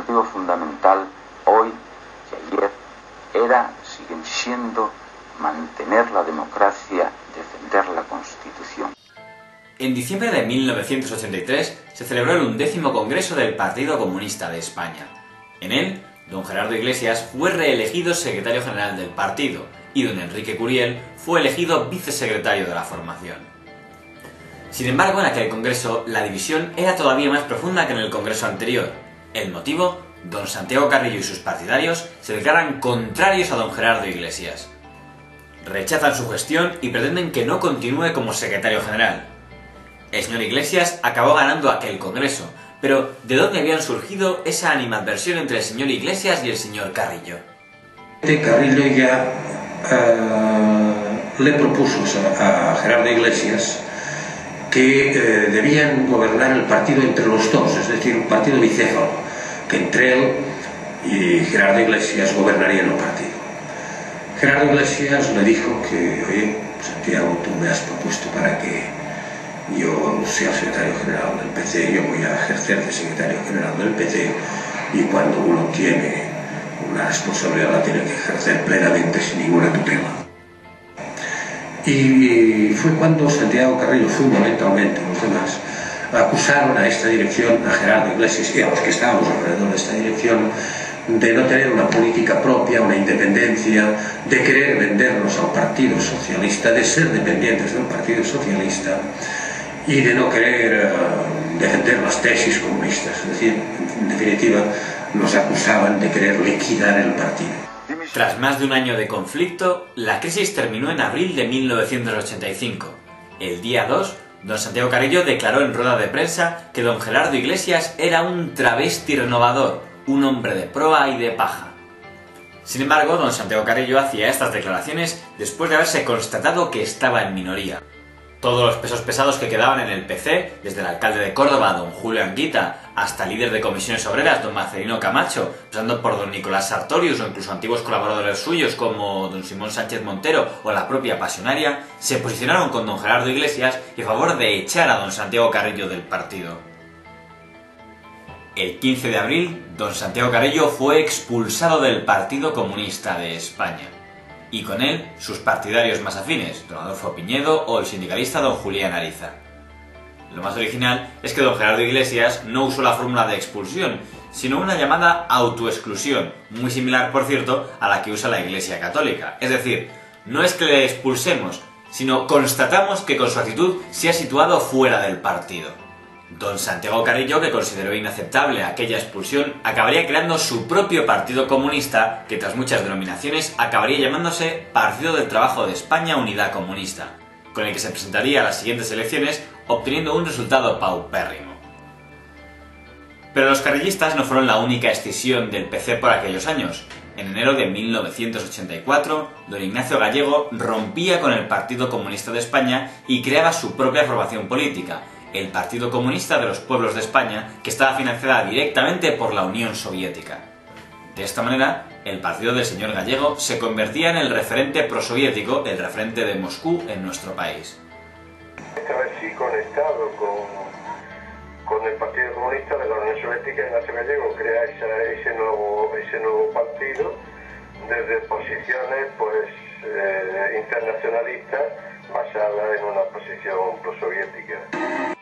objetivo fundamental hoy y ayer siguen siendo mantener la democracia, defender la Constitución. En diciembre de 1983 se celebró el 11º Congreso del Partido Comunista de España. En él, don Gerardo Iglesias fue reelegido secretario general del partido y don Enrique Curiel fue elegido vicesecretario de la formación. Sin embargo, en aquel congreso la división era todavía más profunda que en el congreso anterior. El motivo: don Santiago Carrillo y sus partidarios se declaran contrarios a don Gerardo Iglesias. Rechazan su gestión y pretenden que no continúe como secretario general. El señor Iglesias acabó ganando aquel congreso, pero ¿de dónde habían surgido esa animadversión entre el señor Iglesias y el señor Carrillo? Carrillo ya le propuso a Gerardo Iglesias que debían gobernar el partido entre los dos, es decir, un partido bicéfalo, que entre él y Gerardo Iglesias gobernarían el partido. Gerardo Iglesias le dijo que, oye, Santiago, tú me has propuesto para que yo sea secretario general del PC, yo voy a ejercer de secretario general del PC, y cuando uno tiene una responsabilidad la tiene que ejercer plenamente sin ninguna tutela. Y fue cuando Santiago Carrillo, fundamentalmente los demás, acusaron a esta dirección, a Gerardo Iglesias y a los que estábamos alrededor de esta dirección, de no tener una política propia, una independencia, de querer vendernos al Partido Socialista, de ser dependientes del Partido Socialista y de no querer defender las tesis comunistas. Es decir, en definitiva, nos acusaban de querer liquidar el partido. Tras más de un año de conflicto, la crisis terminó en abril de 1985. El día 2, don Santiago Carrillo declaró en rueda de prensa que don Gerardo Iglesias era un travesti renovador, un hombre de proa y de paja. Sin embargo, don Santiago Carrillo hacía estas declaraciones después de haberse constatado que estaba en minoría. Todos los pesos pesados que quedaban en el PC, desde el alcalde de Córdoba, don Julio Anguita, hasta el líder de comisiones obreras, don Marcelino Camacho, pasando por don Nicolás Sartorius o incluso antiguos colaboradores suyos como don Simón Sánchez Montero o la propia Pasionaria, se posicionaron con don Gerardo Iglesias y a favor de echar a don Santiago Carrillo del partido. El 15 de abril, don Santiago Carrillo fue expulsado del Partido Comunista de España. Y con él sus partidarios más afines, don Adolfo Piñedo o el sindicalista don Julián Ariza. Lo más original es que don Gerardo Iglesias no usó la fórmula de expulsión, sino una llamada autoexclusión, muy similar, por cierto, a la que usa la Iglesia Católica. Es decir, no es que le expulsemos, sino constatamos que con su actitud se ha situado fuera del partido. Don Santiago Carrillo, que consideró inaceptable aquella expulsión, acabaría creando su propio Partido Comunista, que tras muchas denominaciones acabaría llamándose Partido del Trabajo de España Unidad Comunista, con el que se presentaría a las siguientes elecciones, obteniendo un resultado paupérrimo. Pero los carrillistas no fueron la única escisión del PC por aquellos años. En enero de 1984, don Ignacio Gallego rompía con el Partido Comunista de España y creaba su propia formación política, el Partido Comunista de los Pueblos de España, que estaba financiada directamente por la Unión Soviética. De esta manera, el partido del señor Gallego se convertía en el referente prosoviético, el referente de Moscú en nuestro país. Esta vez sí conectado con el Partido Comunista de la Unión Soviética, Ignacio Gallego crea ese nuevo partido desde posiciones internacionalistas basadas en una posición prosoviética.